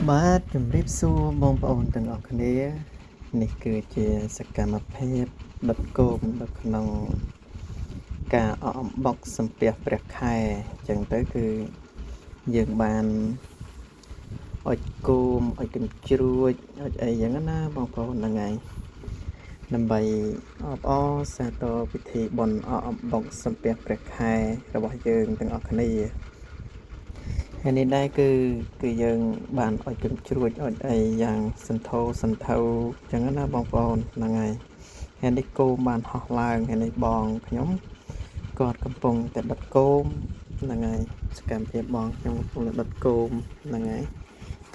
បាទជំរាបសួរបងប្អូនទាំងអស់គ្នានេះគឺជាសកម្មភាពដុតគោមនៅក្នុងការអកអំបុកសំពះព្រះខែអញ្ចឹងទៅគឺយើងបានអុជគោមអុជកញ្ជ្រួចអុជអីយ៉ាងណាបងប្អូនហ្នឹងហើយដើម្បីអបអរសាទរពិធីបុណ្យអកអំបុកសំពះព្រះខែរបស់យើងទាំងអស់គ្នាហើយនេះដែរគឺយើងបានអុជកញ្ជ្រួចអុជអីយ៉ាងសន្ធោសន្ធៅចឹងណាបងប្អូនហ្នឹងហើយហើយនេះគោមបានហោះឡើងហើយនេះបងខ្ញុំគាត់កំពុងតែដុតគោមហ្នឹងហើយសកម្មភាពបងខ្ញុំកំពុងតែដុតគោមហ្នឹងហើយ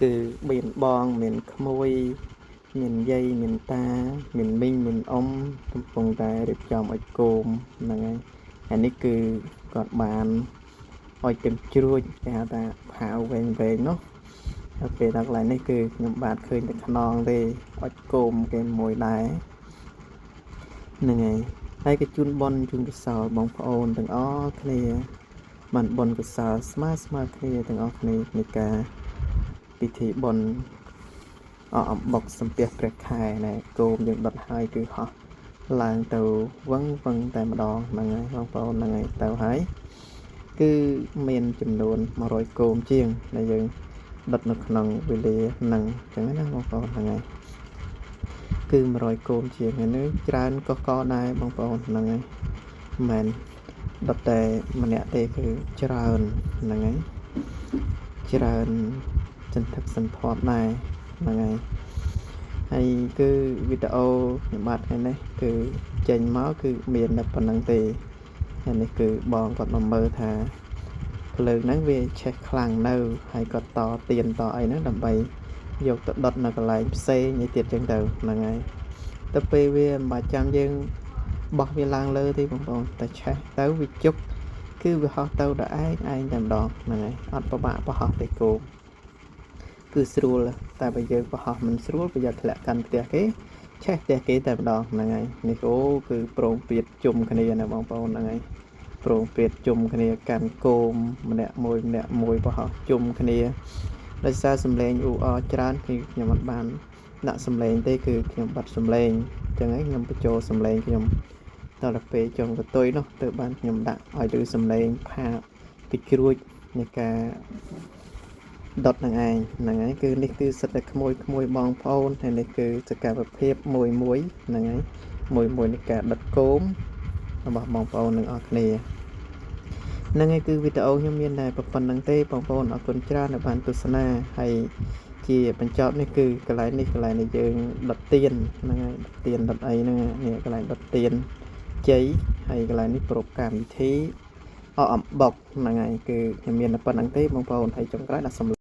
គឺមានបងមានក្មួយមានយាយមានតាមានមីងមានអ៊ំកំពុងតែរៀបចំអុជគោមហ្នឹងហើយហើយនេះគឺគាត់បានអុជកញ្ជ្រួចគេហៅថាផាវវែងនោះហើយពេលដល់កន្លែងនេះគឺខ្ញុំបាទឃើញតែខ្នងទេអុជគោមគេមួយដែរហ្នឹងហើយក៏ជូនបុណ្យជូនកសលបងប្អូនទាំងអស់គ្នាបានបុណ្យកសលស្មើគ្នាទាំងអស់គ្នានៃការពិធីបុណ្យអកអំបុកសំពះព្រះខែណែគោមយើងដុតហើយគឺហោះឡើងទៅវឹងតែម្ដងហ្នឹងហើយបងប្អូនហ្នឹងហើយទៅហើយគឺមានចំនួន100គោមជាងដែលយើងដុតនៅក្នុងវេលាហ្នឹងអញ្ចឹងណាបងប្អូនហ្នឹងហើយគឺ100គោមជាងហើយនេះច្រើនកកដែរបងប្អូនហ្នឹងហើយមិនមែនដុតតែម្នាក់ទេគឺច្រើនហ្នឹងហើយច្រើនសន្ធឹកសន្ធាប់ដែរហ្នឹងហើយគឺវីដេអូខ្ញុំបាទថ្ងៃនេះគឺចេញមកគឺមានតែប៉ុណ្្នឹងទេហើយនេះគឺបងគាត់មកមើលថាភ្លើងហ្នឹងវាឆេះខ្លាំងនៅហើយគាត់តទៀនតអីហ្នឹងដើម្បីយកទៅដុតនៅកន្លែងផ្សេងនេះទៀតចឹងទៅហ្នឹងហើយទៅពេលវាមិនបាច់ចាំយើងបោះវាឡើងលើទេបងប្អូនតែឆេះទៅវាជុកគឺវាហោះទៅដល់ឯងតែម្ដងហ្នឹងហើយអត់ប្របាក់ប្រហោះទេគោគឺស្រួលតែបើយើងប្រហោះមិនស្រួលប្រយ័ត្នធ្លាក់កាន់ផ្ទះគេឆេះផ្ទះគេតែម្ដងហ្នឹងហើយនេះគឺប្រងព្រាតជុំគ្នាណាបងប្អូនហ្នឹងហើយប្រងព្រាតជុំគ្នាកាន់គោមម្នាក់មួយប្រហោះជុំគ្នាដោយសារសំឡេងអ៊ូអរច្រើនគឺខ្ញុំអត់បានដាក់សំឡេងទេគឺខ្ញុំបាត់សំឡេងអញ្ចឹងហើយខ្ញុំបញ្ចូលសំឡេងខ្ញុំដល់ទៅពេលចុងកតុយនោះទើបបានខ្ញុំដាក់ឲ្យឮសំឡេងផាកញ្ជ្រួចនៃការដុតនឹងឯងហ្នឹងហើយគឺនេះគឺសិតតែក្មួយបងប្អូនហើយនេះគឺសកម្មភាពមួយហ្នឹងហើយមួយនៃការដុតគោមរបស់បងប្អូនទាំងអស់គ្នាហ្នឹងហើយគឺវីដេអូខ្ញុំមានតែប៉ុណ្្នឹងទេបងប្អូនអរគុណច្រើនដែលបានទស្សនាហើយជាបញ្ចប់នេះគឺកន្លែងនេះយើងដុតទៀនហ្នឹងហើយទៀនដុតអីហ្នឹងនេះកន្លែងដុតទៀនជ័យហើយកន្លែងនេះប្រពកម្មវិធីអកអំបុកហ្នឹងហើយគឺខ្ញុំមានតែប៉ុណ្្នឹងទេបងប្អូនហើយចុងក្រោយដាក់សំ